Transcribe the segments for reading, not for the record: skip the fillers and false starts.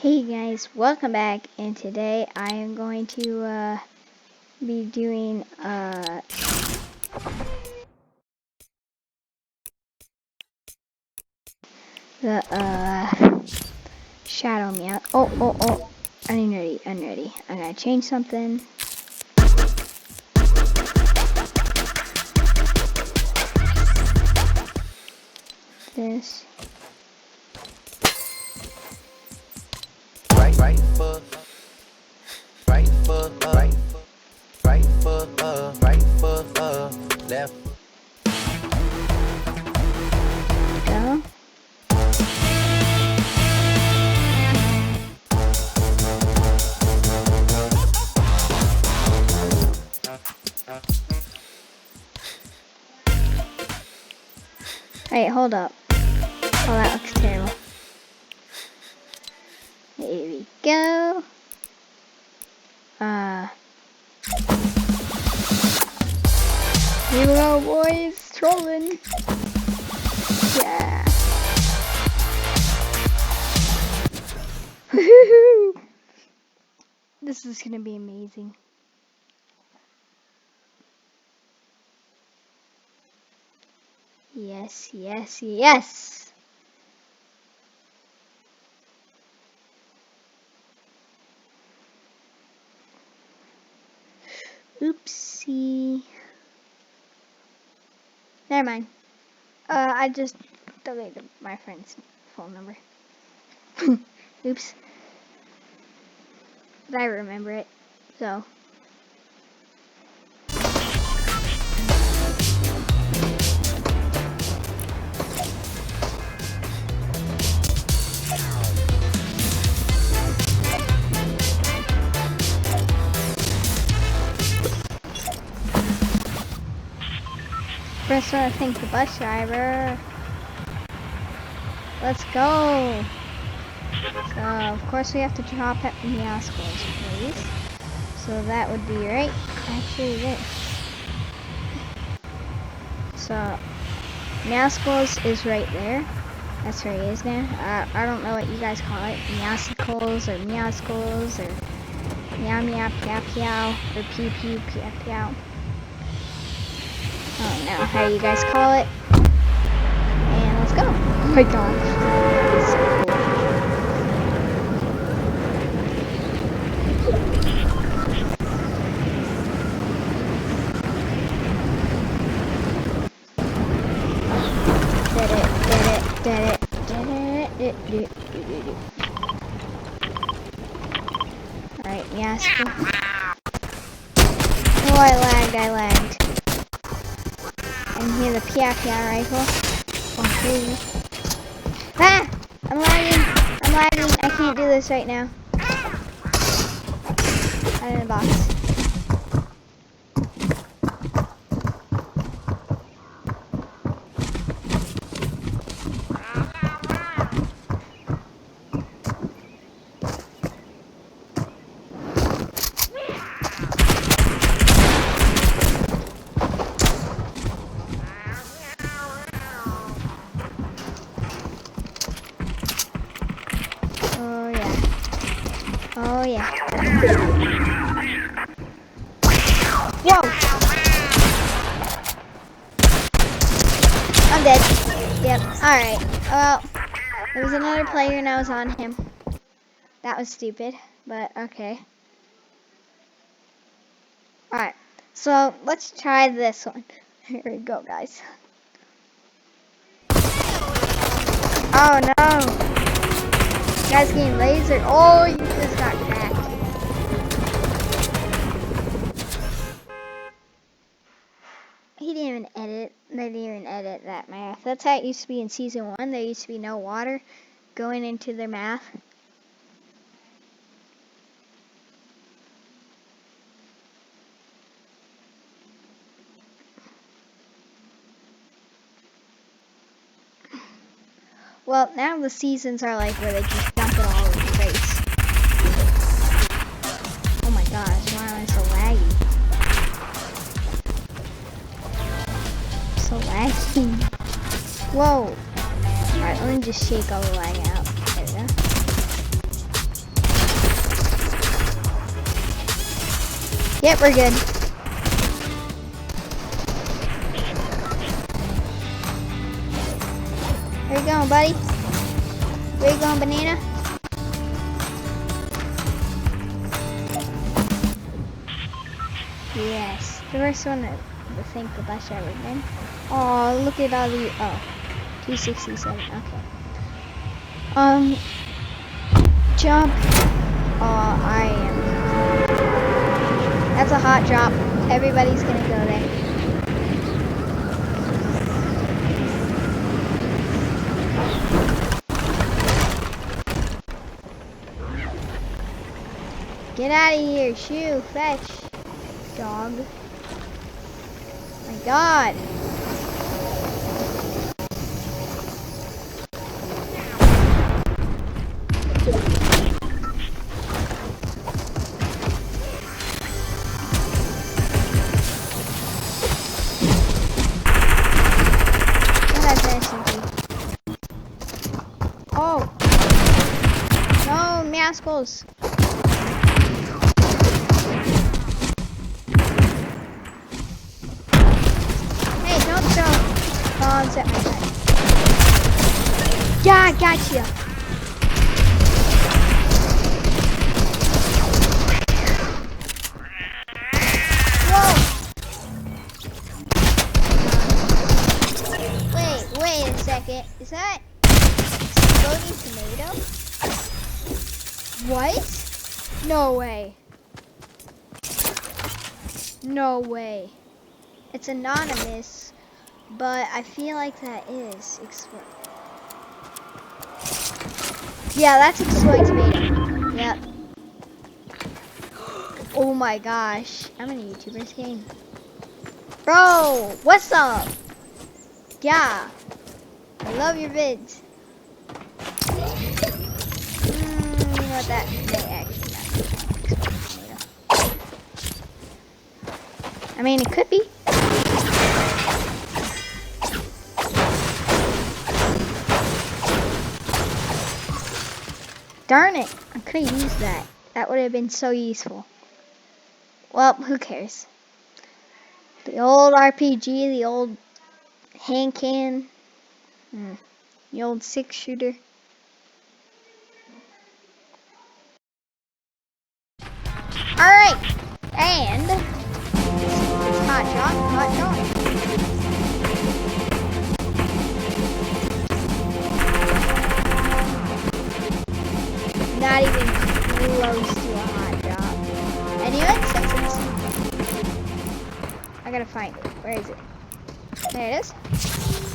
Hey guys, welcome back, and today I am going to be doing the shadow meow. Oh, I'm ready. I'm gonna change something. This. Right foot, right foot up, right foot up, right foot up, left. Go. Wait, hold up. Oh, that looks terrible. There we go. Here we go, boys. Trolling. Yeah. This is gonna be amazing. Yes. Oopsie. Never mind. I just deleted my friend's phone number. Oops. But I remember it, so. First, I want to thank the bus driver. Let's go. So, of course, we have to drop at meowcles, please. So that would be right. Actually, this. So, meowcles is right there. That's where he is now. I don't know what you guys call it. Meowcles or meowcles or meow meow or pew pew pew. I don't know how you guys call it. And let's go. Oh my gosh. It's so cool. Alright, yes. Oh, I lagged. And hear the PIPI rifle. Oh, please. Ah! I'm lagging. I can't do this right now. I'm in a box. Oh yeah. Whoa! I'm dead. Yep. Alright. Well, there was another player and I was on him. That was stupid, but okay. Alright. So, let's try this one. Here we go, guys. Oh no! Guy's getting laser. Oh, you just got cracked. He didn't even edit. They didn't even edit that math. That's how it used to be in season 1. There used to be no water going into their math. Well, now the seasons are like where they just dump it all over the face. Oh my gosh, why am I so laggy? So laggy. Whoa. Alright, let me just shake all the lag out. There we go. Yep, we're good. Where you going, buddy? Where you going, banana? Yes, the first one I think the best ever been. Oh, look at all the 267. Okay. Jump. Oh, I am. That's a hot drop. Everybody's gonna go there. Get out of here, shoo, fetch, dog. My God. Oh. No, meowcles. Hey, don't throw bombs at my head. Yeah, I got you. Wait a second. Is that exploding tomato? What? No way. No way. It's anonymous, but I feel like that is explode. Yeah, that's exploding tomato. Yep. Oh my gosh. I'm in a YouTuber's game. Bro, what's up? Yeah. I love your vids. You know what, that may actually not be exploding tomato. I mean, it could be. Darn it. I could have used that. That would have been so useful. Well, who cares? The old RPG, the old hand cannon, the old 6-shooter. Alright, and it's hot shot, hot shot. Not even close to a hot drop. And you know, since it's... I gotta find it. Where is it? There it is.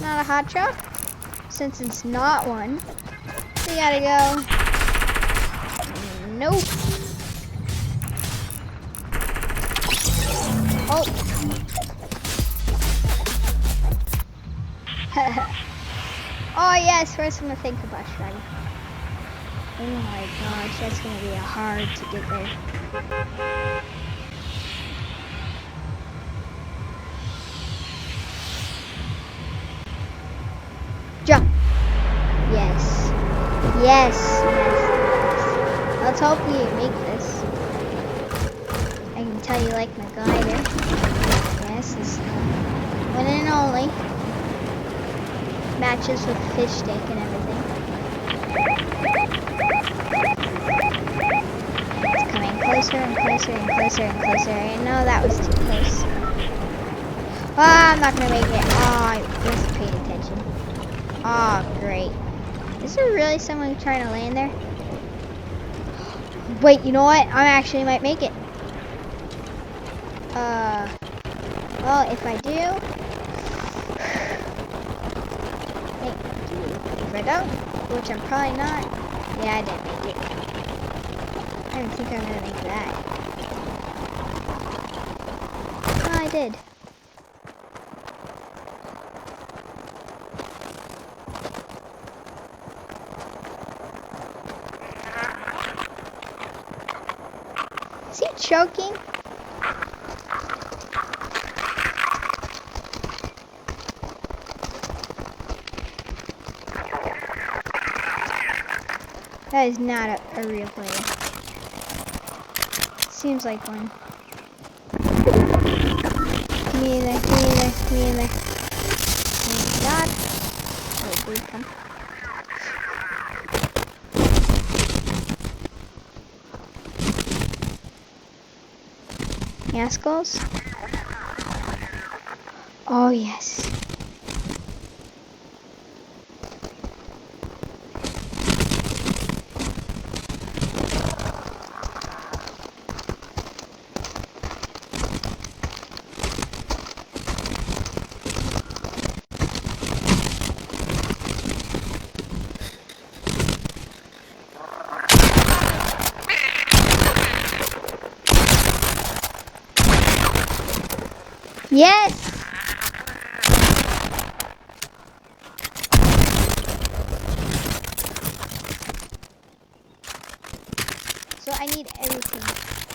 Not a hot drop. Since it's not one, we gotta go. Nope. Oh. Oh yes, first I'm gonna think about Shreddy. Oh my gosh, that's gonna be hard to get there. Jump. Yes. Yes. Yes. Let's hope we make this. I can tell you like my glider. Yes, this one and only. Matches with fish stick and everything. It's coming closer and closer and closer and closer. I know that was too close. Oh, I'm not gonna make it. Oh, I wasn't paying attention. Oh, great. Is there really someone trying to land there? Wait, you know what? I actually might make it. Well, if I do... If I don't, which I'm probably not... Yeah, I didn't make it. I don't think I'm gonna make that. Oh, I did. Is he choking? That is not a real player. Seems like one. me in there, give me in there, give me in there. Thank God. Oh, dude, come. Meowscles? Oh, yes. Yes! So I need everything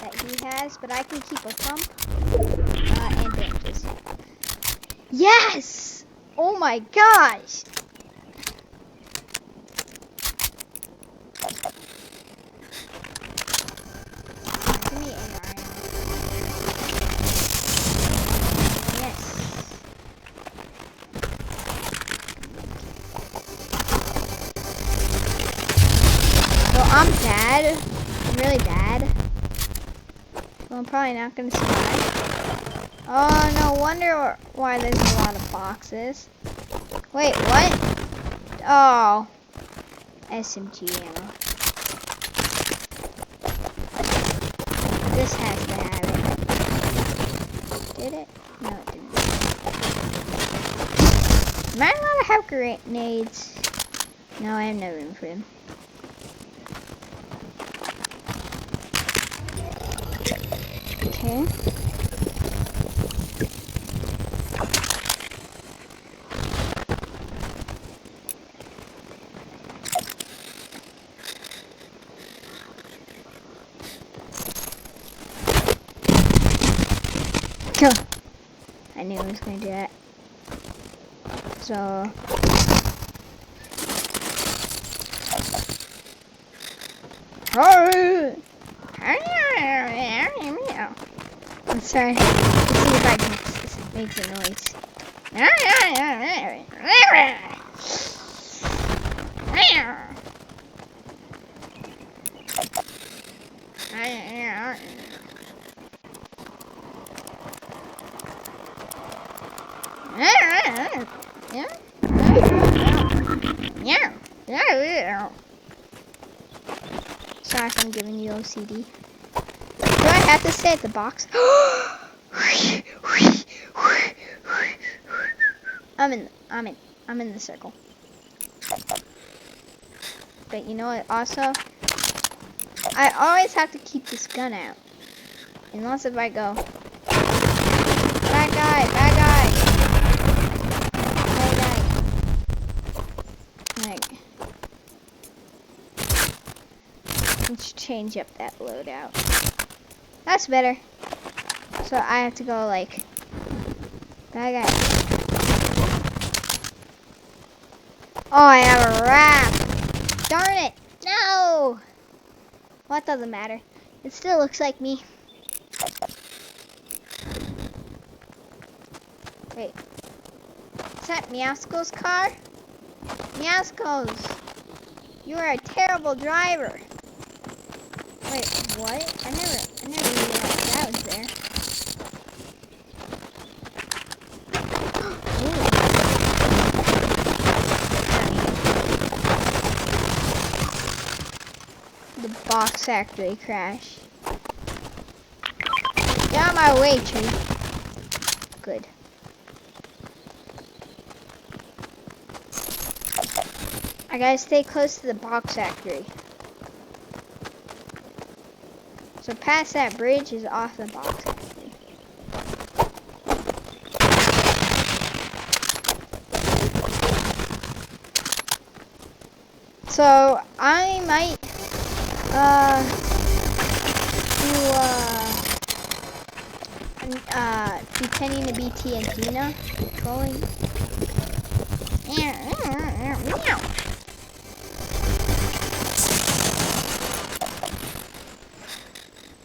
that he has, but I can keep a pump and bandages. Yes! Oh my gosh! Give me AR ammo. Yes. So I'm bad. I'm really bad. Well, I'm probably not gonna survive. Oh, no wonder why there's a lot of boxes. Wait, what? Oh. SMG ammo. This has to have it. Did it? No, it didn't. Am I allowed to have grenades? No, I have no room for them. Okay. Go. I knew I was going to do that. So. Let's try. Let's see if I can make the noise. Sorry if I'm giving you OCD. Do I have to stay at the box? I'm in the circle. But you know what? Also, I always have to keep this gun out, unless if I go, bad guy, bad guy, bad guy. Like, let's change up that loadout. That's better. So I have to go like, bad guy. Oh, I have a wrap. Darn it! No! Well, that doesn't matter. It still looks like me. Wait. Is that Meowscles' car? Meowscles! You are a terrible driver. Wait, what? I never realized that was there. The box factory crash. Get out of my way, tree. Good. I gotta stay close to the box factory. So past that bridge is off the box factory. So I might pretending to be T and Gina trolling. Meow.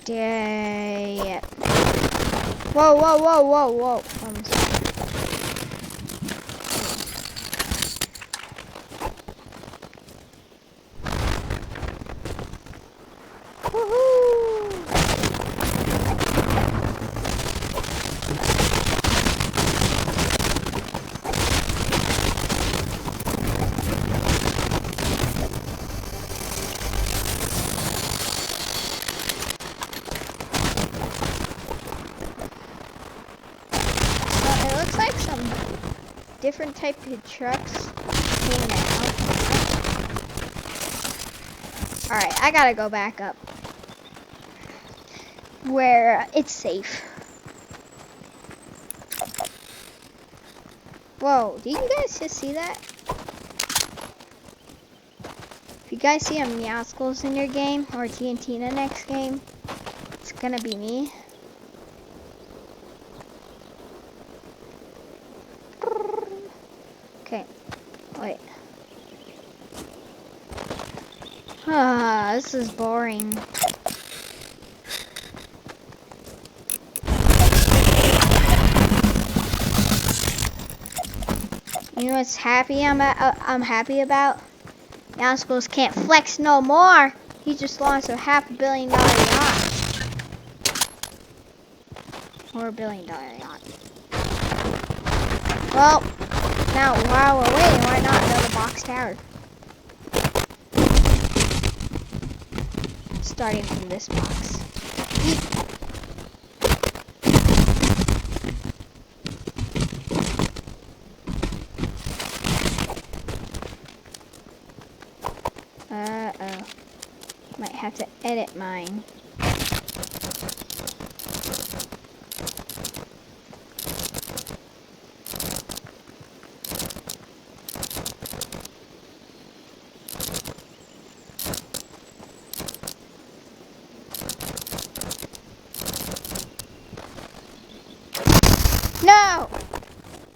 Yeah. Whoa, whoa, whoa, whoa, whoa. Almost. Woohoo! Well, it looks like some different type of trucks came out. Alright, I gotta go back up where it's safe. Whoa, did you guys just see that? If you guys see a meowcles in your game or TNT in the next game, it's gonna be me. Okay, wait. Ah, this is boring. You know what's I'm happy about? Meowcles can't flex no more. He just lost a $500 million yacht. Or $1 billion yacht. Well, now while we're waiting, why not build a box tower? Starting from this box. Uh-oh. Might have to edit mine. No!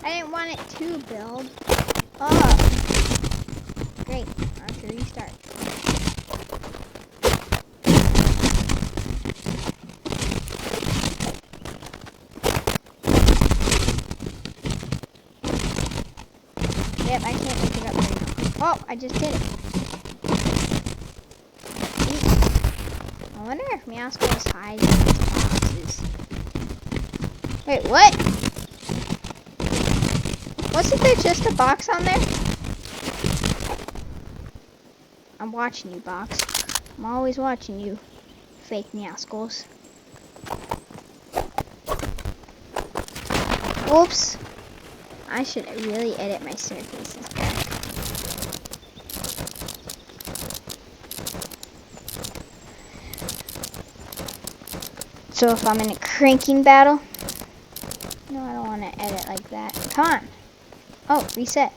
I didn't want it to build. Oh. Great. I have to restart. Yep, I can't pick it up right now. Oh, I just did it. I wonder if meowcles hide in these boxes. Wait, what? Wasn't there just a box on there? I'm watching you, box. I'm always watching you, fake meowcles. Oops. I should really edit my staircases back. So if I'm in a cranking battle, no, I don't want to edit like that. Come on. Oh, reset.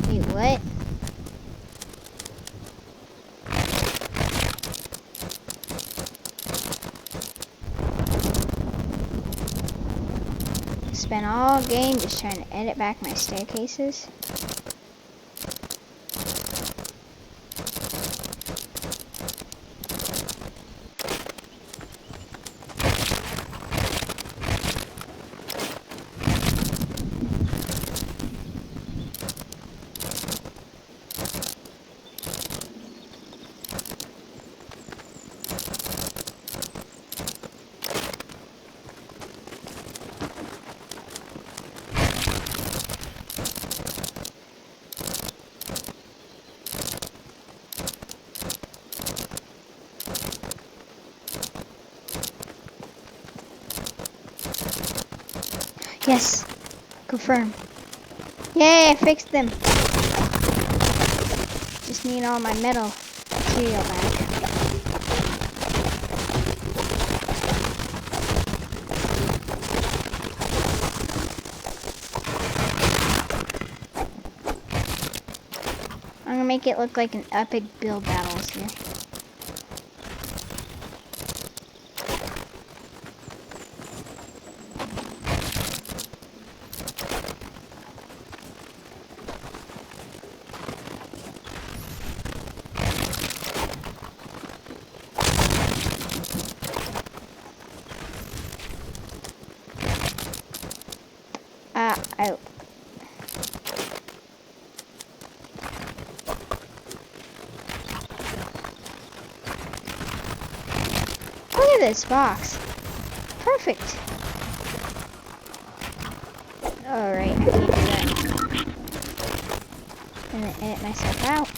Wait, what? Spent all game just trying to edit back my staircases. Yes, confirm. Yay, I fixed them. Just need all my metal material back. I'm gonna make it look like an epic build battle is here. Look at this box. Perfect. Alright, I can't do that. I'm gonna edit myself out.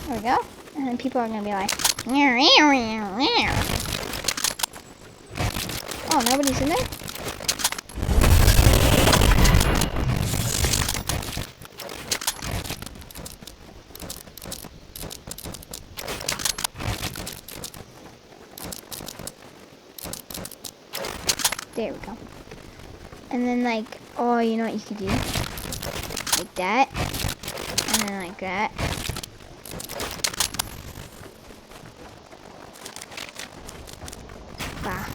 There we go. And then people are gonna be like, meow, meow, meow, meow. Oh, nobody's in there? There we go. And then like, oh, you know what you could do? Like that. And then like that. Wow.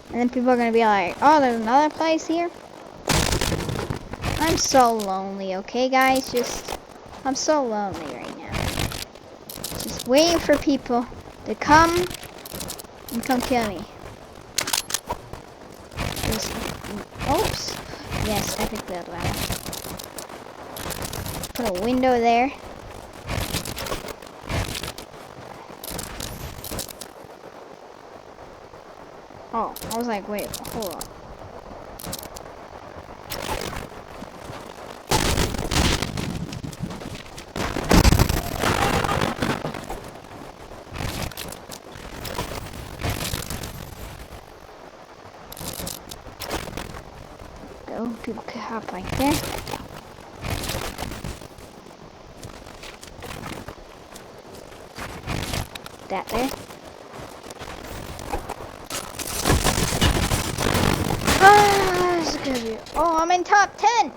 And then people are gonna be like, oh, there's another place here? I'm so lonely, okay guys? I'm so lonely right now. Just waiting for people to come and come kill me. Oops. Yes, epic build, wow. Put a window there. Oh, I was like, wait, hold on. Go, people could hop like there. That there. Ah, this is gonna be. Oh, I'm in top 10.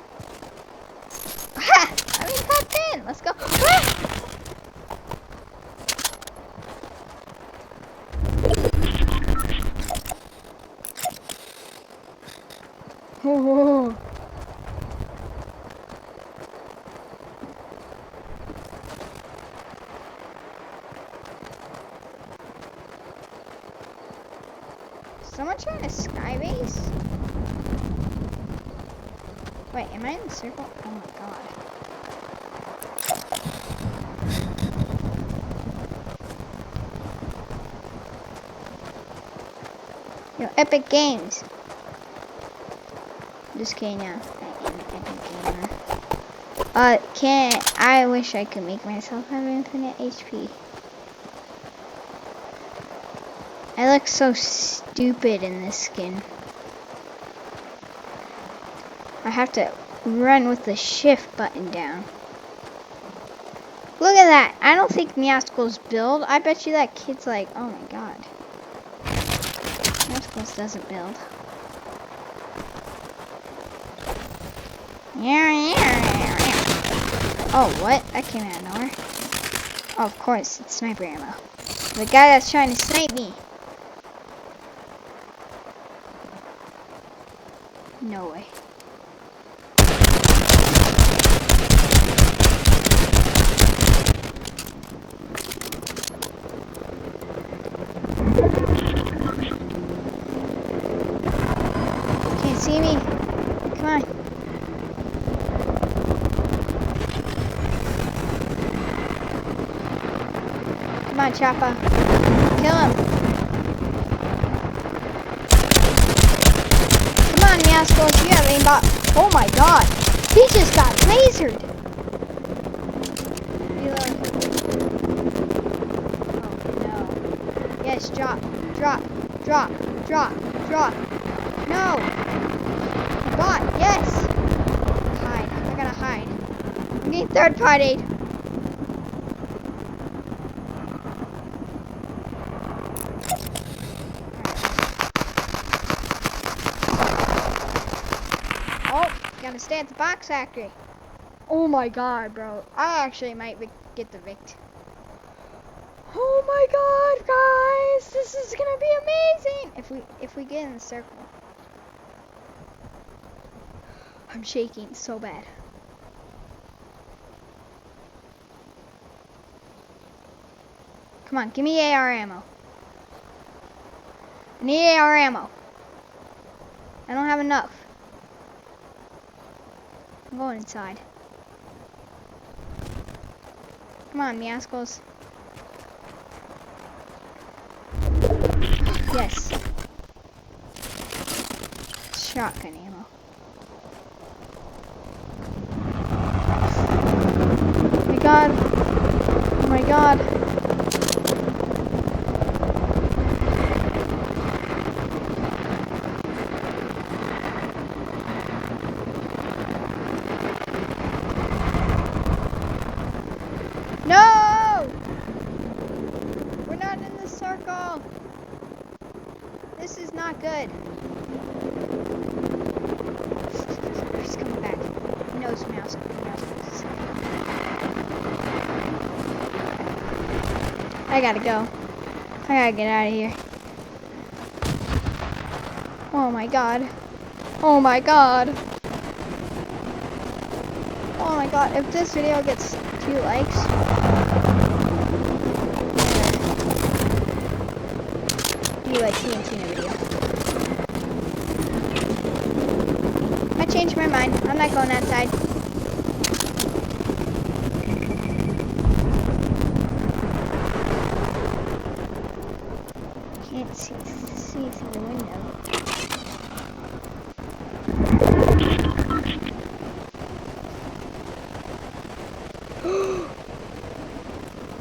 Ha! I'm in top 10. Let's go. Ah! Oh. Someone trying to skybase? Wait, am I in the circle? Oh my god. Yo, Epic Games. Just kidding now. I am Epic Gamer. I wish I could make myself have infinite HP. I look so stupid in this skin. I have to run with the shift button down. Look at that. I don't think meowcles build. I bet you that kid's like, oh my god. Meowcles doesn't build. Oh, what? That came out of nowhere. Oh, of course, it's sniper ammo. The guy that's trying to snipe me. No way. Can't see me. Come on. Come on, Choppa. Kill him. Come on, meowcles. You have aimbot. Oh my god. He just got lasered. Oh no. Yes, drop. Drop. Drop. Drop. Drop. No. Bot. Yes. Hide. I gotta hide. I need third party. Gotta stay at the box factory. Oh my god, bro. I actually might get the Vict. Oh my god, guys. This is gonna be amazing. If we get in the circle. I'm shaking so bad. Come on, give me AR ammo. I need AR ammo. I don't have enough. I'm going inside. Come on, meowscles. Yes. Shotgun ammo. Oh my god. Oh my god. No! We're not in the circle. This is not good. He's coming back. He knows mouse. I gotta go. I gotta get out of here. Oh my god. Oh my god. Oh my god. If this video gets 2 likes, do a TNT video. I changed my mind. I'm not going outside. Can't see through the window.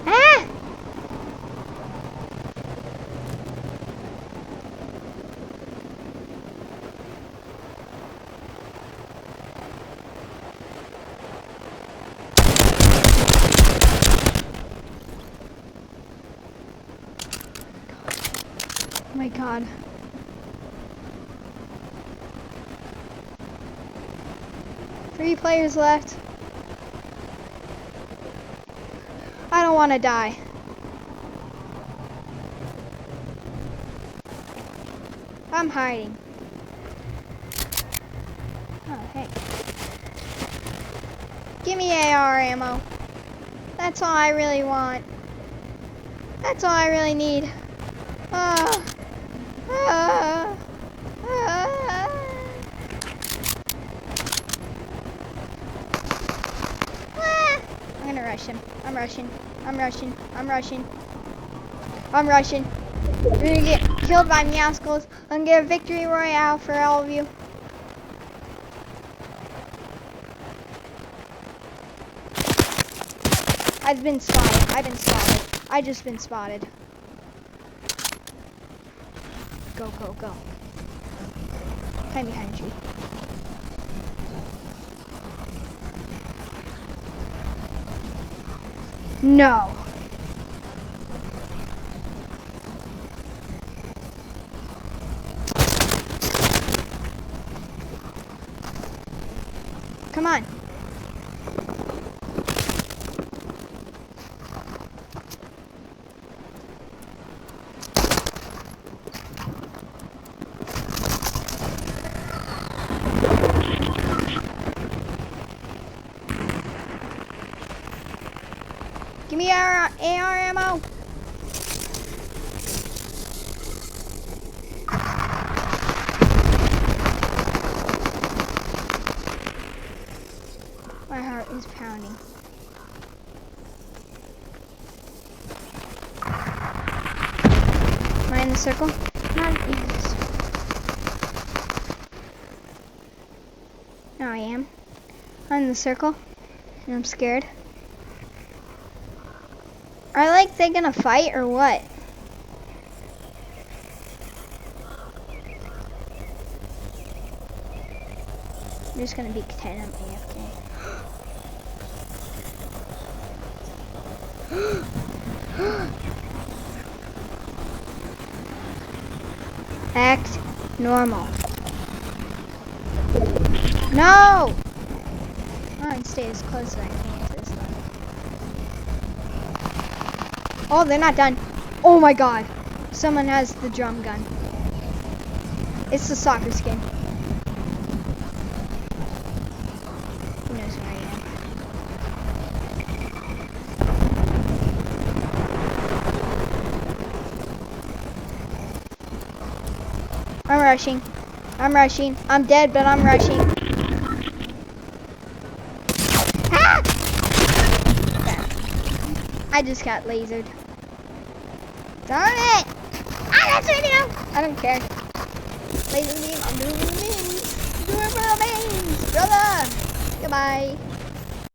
Ah! Oh my god. Three players left. I don't want to die. I'm hiding. Oh, hey. Give me AR ammo. That's all I really want. That's all I really need. Ah. Ah. Ah. Ah. I'm gonna rush him. I'm rushing. I'm rushing. I'm rushing. I'm rushing. We're gonna get killed by meowscles. I'm gonna get a victory royale for all of you. I've been spotted. I've been spotted. I just been spotted. Go, go, go. Hide behind a tree. No. Come on. Give me our AR ammo. My heart is pounding. Am I in the circle? Not in the circle. No, I am. I'm in the circle, and I'm scared. Are they gonna fight or what? I'm just gonna be content I'm AFK. Act normal. No! I'm gonna stay as close as I can to this one. Oh, they're not done. Oh my god. Someone has the drum gun. It's the soccer skin. Who knows where I am. I'm rushing. I'm rushing. I'm dead, but I'm rushing. Ah! I just got lasered. Darn it! Ah, that's radio! I don't care. Laser beam, I'm doing the beams. I'm doing it for the beams, brother! Goodbye.